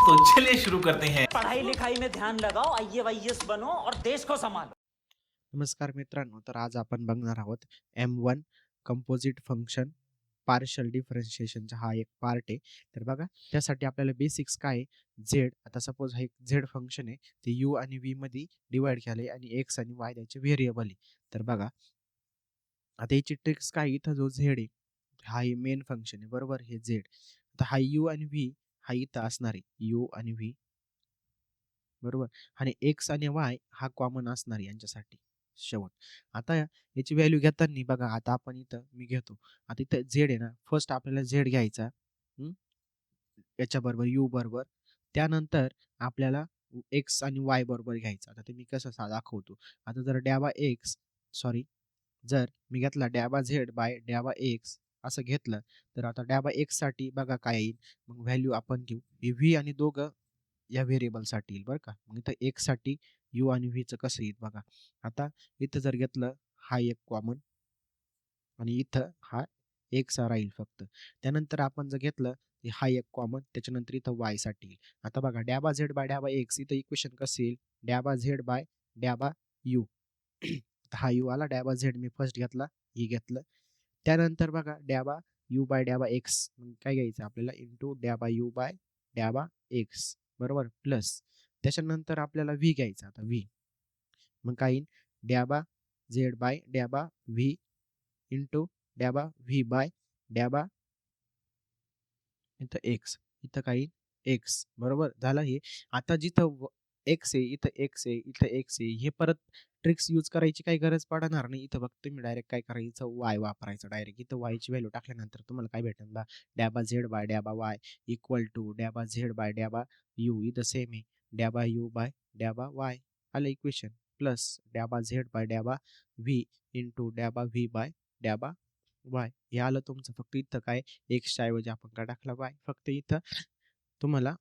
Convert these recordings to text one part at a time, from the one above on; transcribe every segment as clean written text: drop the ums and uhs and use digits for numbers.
तो चलिए शुरू करते हैं। पढ़ाई लिखाई में ध्यान लगाओ, आईएएस बनो और देश को संभालो। नमस्कार मित्रांनो, तर आज आपण बघणार आहोत M1 कंपोजिट फंक्शन पार्शियल डिफरन्शिएशनचा हा एक पार्ट आहे. तर बघा, त्यासाठी आपल्याला बेसिक्स काय आहे, झेड. आता सपोज हा एक झेड फंक्शन आहे, ते यू आणि व्ही मध्ये डिवाइड केले आणि एक्स आणि वाय त्याचे व्हेरिएबल आहे. तर बघा, आता याची ट्रिक्स काय, इथं जो झेड आहे हा मेन फंक्शन आहे, बरोबर. हे झेड, आता हा यू आणि व्ही हा इथं असणार आहे, यू आणि व्ही, बरोबर. आणि एक्स आणि वाय हा कॉमन असणार आहे यांच्यासाठी शेवट. आता याची व्हॅल्यू घेताना बघा, आता आपण इथं मी घेतो, आता इथं झेड आहे ना, फर्स्ट आपल्याला झेड घ्यायचा, याच्या बरोबर यू बरोबर, त्यानंतर आपल्याला एक्स आणि वाय बरोबर घ्यायचा. आता ते मी कसं दाखवतो. आता जर डॅबा एक्स, सॉरी, जर मी घेतला डॅबा झेड बाय डॅबा एक्स असं घेतलं, तर आता डॅबा एक्स साठी बघा काय येईल, मग व्हॅल्यू आपण घेऊ व्ही आणि दोघं या व्हेरिएबलसाठी येईल, बरं का. मग इथं एक्स साठी यू आणि व्हीचं कसं येईल बघा. आता इथं जर घेतलं हा एक कॉमन आणि इथं हा एक्स राहील फक्त. त्यानंतर आपण जर घेतलं हा एक कॉमन, त्याच्यानंतर इथं वाय साठी येईल. आता बघा, डॅबा झेड बाय डॅबा एक्स, इथं इक्वेशन कसं येईल, डॅबा झेड बाय डॅबा यू. हा यू आला, डॅबा झेड मी फर्स्ट घेतला, ही घेतलं. त्यानंतर बघा डॅबा यू बाय डॅबा एक्स, मग काय घ्यायचं आपल्याला, इंटू डॅबा यू बाय डॅबा एक्स, बरोबर, प्लस त्याच्यानंतर आपल्याला व्ही घ्यायचा. आता व्ही, मग काय येईल, डॅबा झेड बाय डॅबा व्ही इंटू डॅबा व्ही बाय डॅबा इथं एक्स, इथं काही एक्स, बरोबर झालं हे. आता जिथं एक्स आहे, इथं एक्स आहे, इथं एक्स आहे, हे परत ट्रिक्स यूज करायची काही गरज पडणार नाही. इथं फक्त तुम्ही डायरेक्ट काय करायचं, वाय वापरायचं डायरेक्ट. इथं वायची व्हॅल्यू टाकल्यानंतर तुम्हाला काय भेटेल बा, डॅबा झेड बाय डॅबा वाय इक्वल टू डॅबा झेड बाय डॅबा यू, इथं सेम आहे, डॅबा यू बाय डॅबा वाय, आलं इक्वेशन, प्लस डॅबा झेड बाय डॅबा व्ही इंटू डॅबा व्ही बाय डॅबा वाय, हे आलं तुमचं. फक्त इथं काय, एक्सच्या ऐवजी आपण काय टाकला, वाय. फक्त इथं तुम्हाला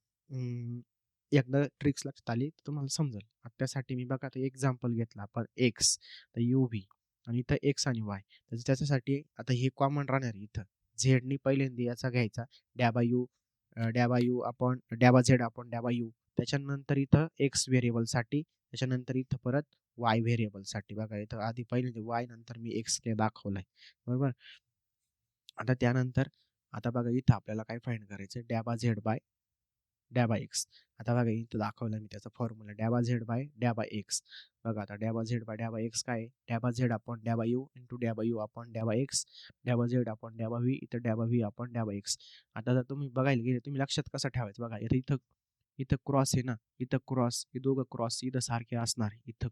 एकदा ट्रिक्स लक्षात आली तर तुम्हाला समजेल. आता त्यासाठी मी बघा, आता एक्झाम्पल घेतला आपण एक्स, तर यू व्ही आणि इथं एक्स आणि वाय, तर त्याच्यासाठी आता हे कॉमन राहणार आहे. इथं झेडनी पहिल्यांदा याचा घ्यायचा, डॅबा यू आपण डॅबा झेड आपण डॅबा यू, त्याच्यानंतर इथं एक्स व्हेरिएबलसाठी, त्याच्यानंतर इथं परत वाय व्हेरिएबलसाठी. बघा, इथं आधी पहिल्यांदा वाय, नंतर मी एक्स दाखवलाय, बरोबर. आता त्यानंतर आता बघा, इथं आपल्याला काय फाइंड करायचं, डॅबा झेड बाय डॅबा एक्स. आता बघा, इथं दाखवलं मी त्याचा फॉर्म्युला, डॅबा झेड बाय डॅबा एक्स. बघा, आता डॅबा झेड बाय डॅबा एक्स काय आहे, डॅबा झेड अपॉन डॅबा यू इंटू डॅबा यू अपॉन डॅबा एक्स, डॅबा झेड अपॉन डॅबा व्ही, इथं डॅबा व्ही अपॉन डॅबा एक्स. आता जर तुम्ही बघायला गेले, तुम्ही लक्षात कसं ठेवायचं बघा, इथं इथं इथं क्रॉस आहे ना, इथं क्रॉस, हे दोघं क्रॉस इथं सारखे असणार आहे, इथं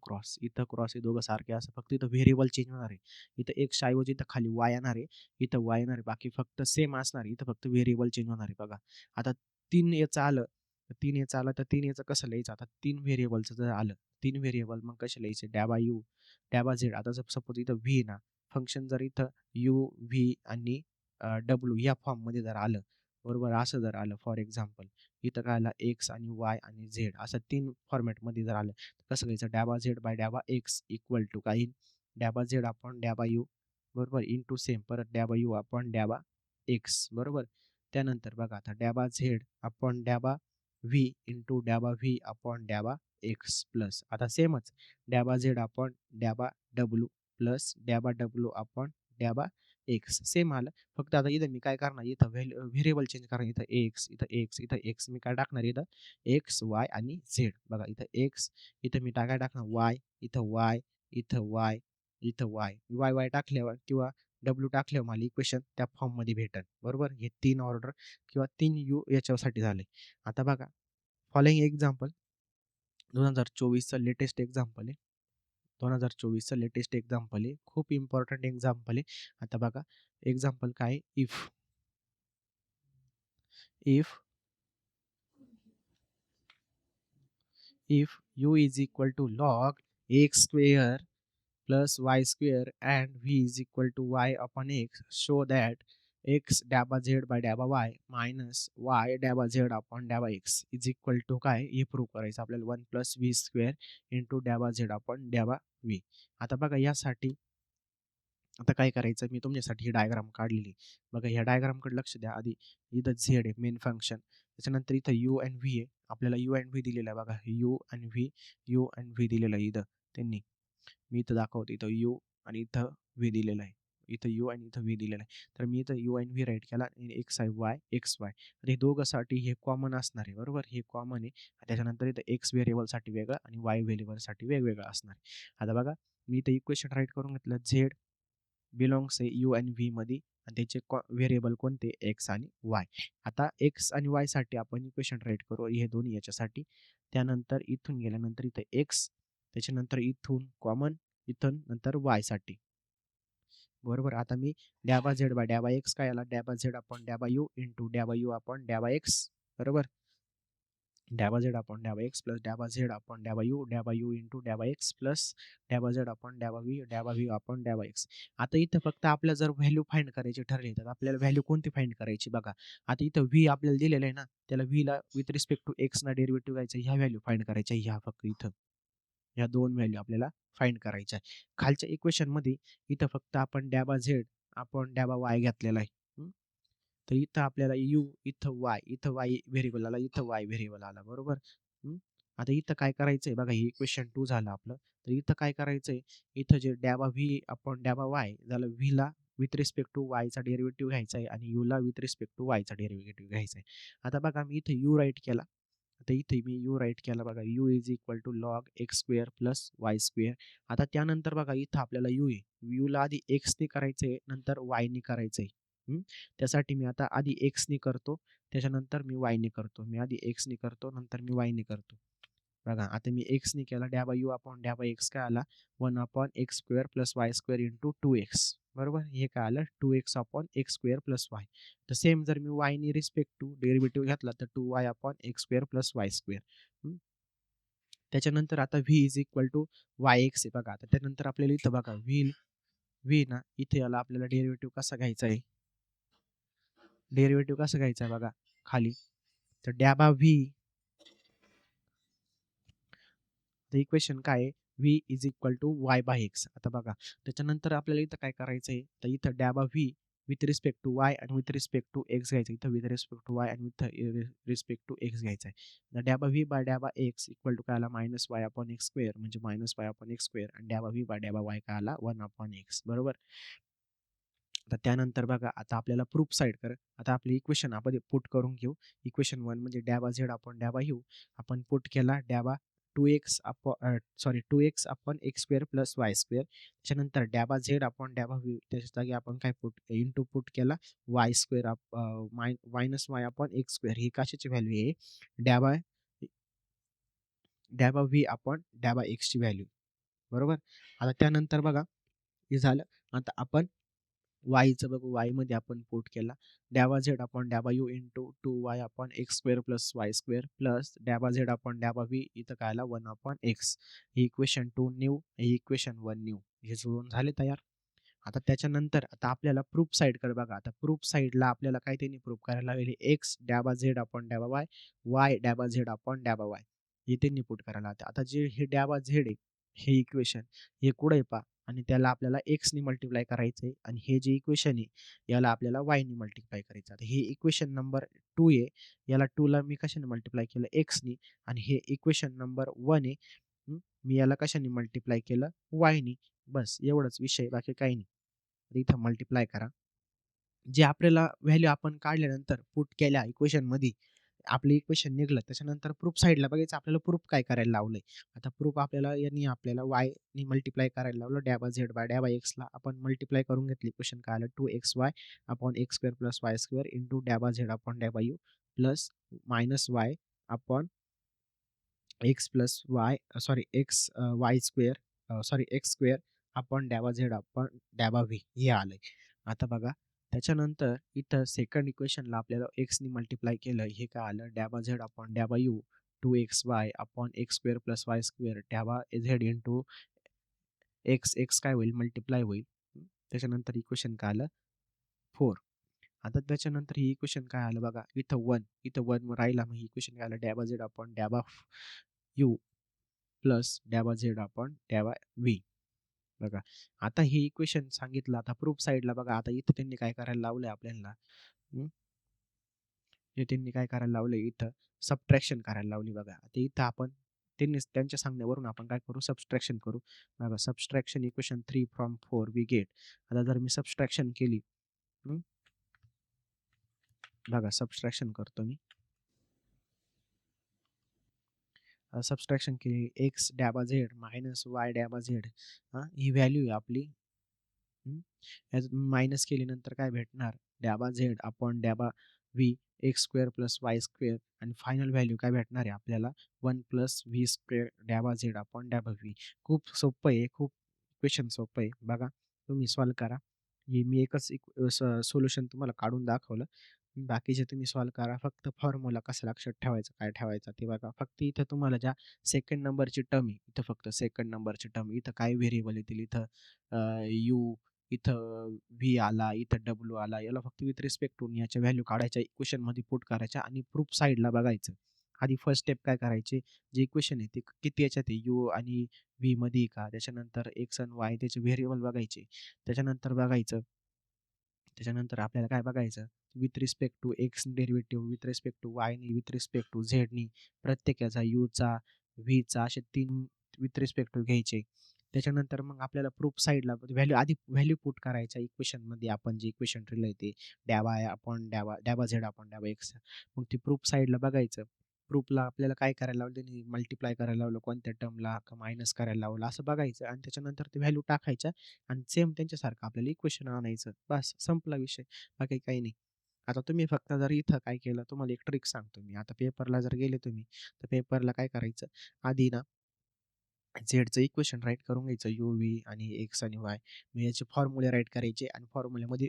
क्रॉस हे दोघं सारखे असं, फक्त इथं व्हेरिएबल चेंज होणार आहे. इथं एक्स ऐवजी इथं खाली वाय येणार आहे, इथं वाय येणार आहे, बाकी फक्त सेम असणार आहे. इथं फक्त व्हेरिएबल चेंज होणार आहे. बघा, आता 3 याचं आलं, तर 3 याचं आलं, तर 3 याचं कसं लिहायचं, आता 3 व्हेरिएबलचं जर आलं, 3 व्हेरिएबल मग कसे लिहायचे, डॅबा यू डॅबा झेड. आता जर सपोज इथं व्ही ना फंक्शन, जर इथं यू व्ही आणि डब्ल्यू या फॉर्ममध्ये जर आलं, बरोबर, असं जर आलं फॉर एक्झाम्पल, इथं काय आलं, एक्स आणि वाय आणि झेड, असं 3 फॉर्मॅटमध्ये जर आलं, तर कसं लिहायचं, डॅबा झेड बाय डॅबा एक्स इक्वल टू काय, डॅबा झेड आपण डॅबा यू, बरोबर, इंटू सेम परत डॅबा यू आपण डॅबा एक्स, बरोबर. त्यानंतर बघा, आता डॅबा झेड आपण डॅबा व्ही इंटू डॅबा व्ही अपॉन डॅबा एक्स, प्लस आता सेमच डॅबा झेड अपॉन डॅबा डब्ल्यू प्लस डॅबा डब्ल्यू अपॉन डॅबा एक्स, सेम आलं. फक्त आता इथं मी काय करणार, इथं व्हेरिएबल चेंज करणार, इथं एक्स, इथं एक्स, इथं एक्स मी काय टाकणार, इथं एक्स वाय आणि झेड. बघा, इथं एक्स, इथं मी काय टाकणार, वाय, इथं वाय, इथं वाय, इथं वाय, वाय वाय टाकल्यावर किंवा डब्ल्यू टाकल्यावर मला इक्वेशन त्या फॉर्ममध्ये भेटेल, बरोबर. हे 3 ऑर्डर किंवा 3 यू याच्यासाठी झाले. आता बघा, फॉलोइंग एक्झाम्पल 2024चं लेटेस्ट एक्झाम्पल आहे. 2024चं लेटेस्ट एक्झाम्पल आहे. खूप इम्पॉर्टंट एक्झाम्पल आहे. आता बघा, एक्झाम्पल काय, if if if U is equal to log X square plus y square and v is equal to y upon x, show that x dabba z by dabba y minus y dabba z upon dabba x is equal to काय, हे prove करायचं आपल्याला, 1 plus v square into dabba z upon dabba v. आता बघा, यासाठी आता काय करायचं मी तुमच्यासाठी ही डायग्राम काढलेली. बघा ह्या डायग्रामकडे लक्ष द्या आधी. इथं झेड आहे मेन फंक्शन. त्याच्यानंतर इथं यू आणि व्ही आहे. आपल्याला यू आणि व्ही दिलेला आहे बघा. यू आणि व्ही, यू आणि व्ही दिलेलं आहे इथं त्यांनी. मी इथं दाखवतो इथं यू आणि इथं व्ही दिलेलं आहे. इथं यू आणि इथं व्ही दिलेलं आहे. तर मी इथं यू आणि व्ही राईट केला आणि एक्स आहे वाय, एक्स वाय. तर हे दोघांसाठी हे कॉमन असणार आहे बरोबर. हे कॉमन आहे. त्याच्यानंतर इथं एक्स व्हेरिएबलसाठी वेगळं आणि वाय व्हेरिएबलसाठी वेगवेगळं असणार आहे. आता बघा मी इथं इक्वेशन राईट करून घेतलं. झेड बिलॉंग्स आहे यू आणि व्ही मध्ये आणि त्याचे व्हेरिएबल कोणते एक्स आणि वाय. आता एक्स आणि वाय साठी आपण इक्वेशन राईट करू हे दोन्ही याच्यासाठी. त्यानंतर इथून गेल्यानंतर इथं एक्स, त्याच्यानंतर इथून कॉमन, इथून नंतर वाय साठी बरोबर. आता मी डॅबा झेड बाय डॅबा एक्स काय आला डॅबा झेड अपॉन डॅबा यू इंटू डॅबा यू अपॉन डॅबा एक्स बरोबर. डॅबा झेड अपॉन डॅबा एक्स प्लस डॅबा झेड अपॉन डॅबा यू इंटू डॅबा एक्स प्लस डॅबा झेड अपॉन डॅबा व्ही अपॉन डॅबा एक्स. आता इथं फक्त आपल्याला जर व्हॅल्यू फाइंड करायची ठरली तर आपल्याला व्हॅल्यू कोणती फाइंड करायची बघा. आता इथं व्ही आपल्याला दिलेलं आहे ना, त्याला व्हीला विथ रिस्पेक्ट टू एक्स ना डेरिव्हेटिव्ह घ्यायचं, ह्या व्हॅल्यू फाइंड करायच्या ह्या फक्त इथं. ह्या दोन व्हॅल्यू आपल्याला फाइंड करायच्या आहे. खालच्या इक्वेशन मध्ये इथं फक्त आपण डॅबा झेड आपण डॅबा वाय घेतलेला आहे. तर इथं आपल्याला यू, इथं वाय व्हेरिएबल आला, इथं वाय व्हेरिएबल आला बरोबर. हं. आता इथं काय करायचंय बघा, हे इक्वेशन 2 झालं आपलं. तर इथं काय करायचंय, इथं जे डॅबा व्ही अपॉन डॅबा वाय झालं, व्हीला विथ रिस्पेक्ट टू वायचा डेरिव्हेटिव्ह घ्यायचा आहे आणि यूला विथ रिस्पेक्ट टू वायचा डेरिव्हेटिव्ह घ्यायचा आहे. आता बघा मी इथे यू राईट केला. आता इथे मी यू राईट केला बघा, U is equal to log X square plus Y square. आता त्यानंतर बघा इथं आपल्याला यू आहे. यूला आधी एक्सने करायचंय, नंतर वायने करायचंय. त्यासाठी मी आता आधी एक्सने करतो, त्याच्यानंतर मी वायने करतो. मी आधी एक्सने करतो, नंतर मी वायने करतो. बघा आता मी एक्सने केला डॅबा यू अपॉन डॅबा एक्स काय आला 1 upon X square plus Y square into 2x बरोबर. हे काय आलं 2x upon X square plus Y. तर सेम जर मी वायने रिस्पेक्ट टू डेरिव्हेटिव्ह घेतला तर 2y upon X square plus Y square. त्याच्यानंतर आता V is equal to Y X आहे बघा. आता त्यानंतर आपल्याला इथं बघा व्ही व्ही ना इथे याला आपल्याला डेरिव्हेटिव्ह कसा घ्यायचा आहे, डेरिव्हेटिव्ह कसं घ्यायचा आहे बघा खाली. तर डॅबा व्ही, तर इक्वेशन काय आहे V is equal to Y by X. आता बघा त्याच्यानंतर आपल्याला इथं काय करायचं आहे, तर इथं डॅबा V with respect to Y आणि विथ रिस्पेक्ट टू एक्स घ्यायचं. इथं विथ रिस्पेक्ट टू वाय आणि विथ रिस्पेक्ट टू एक्स घ्यायचा आहे. तर डॅबा व्ही बाय डॅबा एक्स इक्वल टू काय आला minus Y upon X square म्हणजे minus Y upon X square आणि डॅबा व्ही बाय डॅबा वाय काय आला 1 अपॉन एक्स बरोबर. तर त्यानंतर बघा आता आपल्याला प्रूफ साईड कर. आता आपली इक्वेशन आपण पुट करून घेऊ. इक्वेशन 1 म्हणजे डॅबा झेड अपॉन डॅबा यू आपण पुट केला डॅबा 2x upon X square plus Y square. त्याच्यानंतर डॅबा झेड अपॉन डॅबा व्ही त्याच्या जागी आपण काय पुट इंटू पुट केला Y square minus Y upon X square. ही कशाची व्हॅल्यू आहे डॅबा डॅबा व्ही अपॉन डॅबा एक्सची व्हॅल्यू बरोबर. आता त्यानंतर बघा हे झालं. आता आपण वायचं बघू वायमध्ये आपण पुट केला डॅबा झेड अपॉन डॅबा U into 2y upon X square plus Y square plus डॅबा झेड अपॉन डॅबा व्ही इथं काय आला 1 अपॉन एक्स. ही इक्वेशन 2 न्यू, ही इक्वेशन 1 न्यू. हे जुळून झाले तयार. आता त्याच्यानंतर आता आपल्याला प्रूफ साईडकडे बघा. आता प्रूफ साईडला आपल्याला काय त्यांनी प्रूफ करायला लागले एक्स डॅबा झेड अपॉन डॅबा वाय, वाय डॅबा झेड अपॉन डॅबा वाय हे त्यांनी पुट करायला होते. आता जे हे डॅबा झेड आहे हे इक्वेशन हे कुठे आहे पहा आणि त्याला आपल्याला एक्सनी मल्टिप्लाय करायचं आहे आणि हे जे इक्वेशन आहे याला आपल्याला वायनी मल्टिप्लाय करायचं. आता हे इक्वेशन नंबर 2 आहे. याला 2 ला मी कशाने मल्टिप्लाय केलं एक्सनी आणि हे इक्वेशन नंबर 1 आहे. मी याला कशाने मल्टिप्लाय केलं वायनी. बस एवढंच विषय बाकी काही नाही. तर इथं मल्टिप्लाय करा. जे आपल्याला व्हॅल्यू आपण काढल्यानंतर पुट केल्या इक्वेशनमध्ये आपलं इक्वेशन निघालं. त्याच्यानंतर प्रूफ साईडला बघायचं आपल्याला प्रूफ काय करायला लावलंय. आता प्रूफ आपल्याला यांनी आपल्याला वायनी मल्टिप्लाय करायला लावलं. डॅबा झेड बाय डॅबा एक्सला आपण मल्टिप्लाय करून घेतली. इक्वेशन काय आलं 2xy upon X square plus Y square into डॅबा झेड अपॉन डॅबा U plus minus Y upon X plus Y X Y square X square upon डॅबा झेड अपॉन डॅबा व्ही हे आलंय. आता बघा त्याच्यानंतर इथं सेकंड इक्वेशनला आपल्याला एक्सनी मल्टिप्लाय केलं. हे काय आलं डॅबा झेड अपॉन डॅबा U 2xy upon X square plus Y square डॅबा झेड इंटू एक्स एक्स काय होईल मल्टिप्लाय होईल. त्याच्यानंतर इक्वेशन काय आलं 4. आता त्याच्यानंतर ही इक्वेशन काय आलं बघा इथं 1 राहिला. मग ही इक्वेशन काय आलं डॅबा झेड अपॉन डॅबा यू प्लस डॅबा झेड अपॉन डॅबा व्ही बघा. आता हे इक्वेशन सांगितलं. आता प्रूफ साइडला बघा, आता इथे त्यांनी काय करायला लावलंय आपल्याला, हं, हे त्यांनी काय करायला लावलंय इथं सबट्रॅक्शन करायला लावली बघा. आता इथं आपण त्यांनीच त्यांच्या सांगण्यावरून आपण काय करू सबट्रॅक्शन करू. बघा subtraction equation 3 from 4 we get. आता जर मी सबट्रॅक्शन केली, हं, बघा सबट्रॅक्शन करतो मी. सबट्रॅक्शन केली एक्स डॅबा झेड मायनस वाय डॅबा झेड, हां, ही व्हॅल्यू आहे आपली. हं. ह्याच्यात मायनस केल्यानंतर काय भेटणार? डॅबा झेड अपॉन डॅबा V X square plus Y square आणि फायनल व्हॅल्यू काय भेटणार आहे आपल्याला 1 प्लस व्ही स्क्वेअर डॅबा झेड अपॉन डॅबा व्ही. खूप सोपं आहे, खूप इक्वेशन सोपं आहे. बघा तुम्ही सॉल्व्ह करा. हे मी एकच सोल्युशन तुम्हाला काढून दाखवलं. बाकीचे तुम्ही सॉल्व्ह करा. फक्त फॉर्म्युला कसा लक्षात ठेवायचा, काय ठेवायचा ते बघा. फक्त इथं तुम्हाला ज्या सेकंड नंबरची टर्म आहे, इथं फक्त सेकंड नंबरची टर्म. इथं काय व्हेरिएबल येतील इथं यू, इथं व्ही आला, इथं डब्ल्यू आला. याला फक्त विथ रिस्पेक्ट टू याच्या व्हॅल्यू काढायच्या, इक्वेशनमध्ये पुट करायच्या आणि प्रूफ साइडला बघायचं. आधी फर्स्ट स्टेप काय करायची, जे इक्वेशन आहे ते किती याच्यात आहे, यू आणि व्हीमध्ये आहे का? त्याच्यानंतर एक्स आणि वाय त्याचे व्हेरिएबल बघायचे. त्याच्यानंतर बघायचं त्याच्यानंतर आपल्याला काय बघायचं, with respect to X derivative, with respect to वायनी, विथ रिस्पेक्ट टू झेडनी प्रत्येकाचा यूचा, व्हीचा असे 3 विथ रिस्पेक्ट टू घ्यायचे. त्याच्यानंतर मग आपल्याला प्रूफ साइडला व्हॅल्यू पुट करायच्या इक्वेशनमध्ये आपण जे इक्वेशन लिहिलंय ते डॅबा झेड अपॉन डॅबा एक्स. मग ते प्रूफ साइडला बघायचं. प्रूफला आपल्याला काय करायला लावलं त्यांनी मल्टिप्लाय करायला लावलं कोणत्या टर्मला का मायनस करायला लावलं असं बघायचं आणि त्याच्यानंतर ते व्हॅल्यू टाकायच्या आणि सेम त्यांच्यासारखं आपल्याला इक्वेशन आणायचं. बस संपला विषय. बाकी काही नाही. आता तुम्ही फक्त जर इथं काय केलं, तुम्हाला एक ट्रिक सांगतो मी. आता पेपरला जर गेले तुम्ही, तर पेपरला काय करायचं, आधी ना झेडचं इक्वेशन राईट करून घ्यायचं. यू, व्ही आणि एक्स आणि वाय. मग याचे फॉर्म्युले राईट करायचे आणि फॉर्म्युल्यामध्ये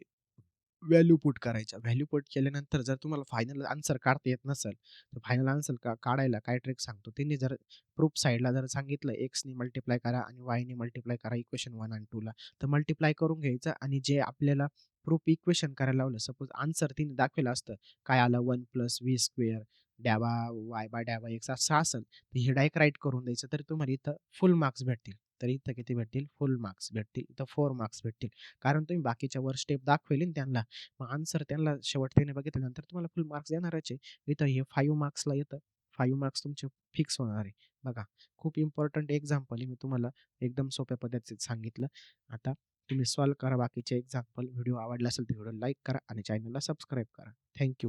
व्हॅल्यू पुट करायच्या. व्हॅल्यू पुट केल्यानंतर जर तुम्हाला फायनल आन्सर काढता येत नसेल, तर फायनल आन्सर काढायला काय ट्रिक सांगतो. त्यांनी जर प्रूफ साइडला जर सांगितलं एक्सनी मल्टिप्लाय करा आणि वायनी मल्टिप्लाय करा इक्वेशन 1 आणि 2 ला, तर मल्टिप्लाय करून घ्यायचं आणि जे आपल्याला प्रूफ इक्वेशन करायला लावलं, सपोज आन्सर तिने दाखवलं असतं, काय आलं 1 प्लस व्ही स्क्वेअर डॅबा वाय बाय डॅबा एक्स असं असेल, तर हे डायरेक्ट राईट करून द्यायचं. तर तुम्हाला इथं फुल मार्क्स भेटतील. तर इथं किती भेटतील? फुल मार्क्स भेटतील. इथं 4 मार्क्स भेटतील. कारण तुम्ही बाकीच्या वर स्टेप दाखवली ना त्यांना. मग आन्सर त्यांना शेवट त्याने बघितल्यानंतर तुम्हाला फुल मार्क्स देणारच आहे. इथं हे 5 मार्क्सला येतं. 5 मार्क्स तुमचे फिक्स होणार आहे. बघा, खूप इम्पोर्टंट एक्झाम्पल आहे. मी तुम्हाला एकदम सोप्या पद्धतीत सांगितलं. आता तुम्ही सॉल्व्ह करा बाकीचे एक्झाम्पल. व्हिडिओ आवडला असेल तर व्हिडिओ लाईक करा आणि चॅनलला सबस्क्राईब करा. थँक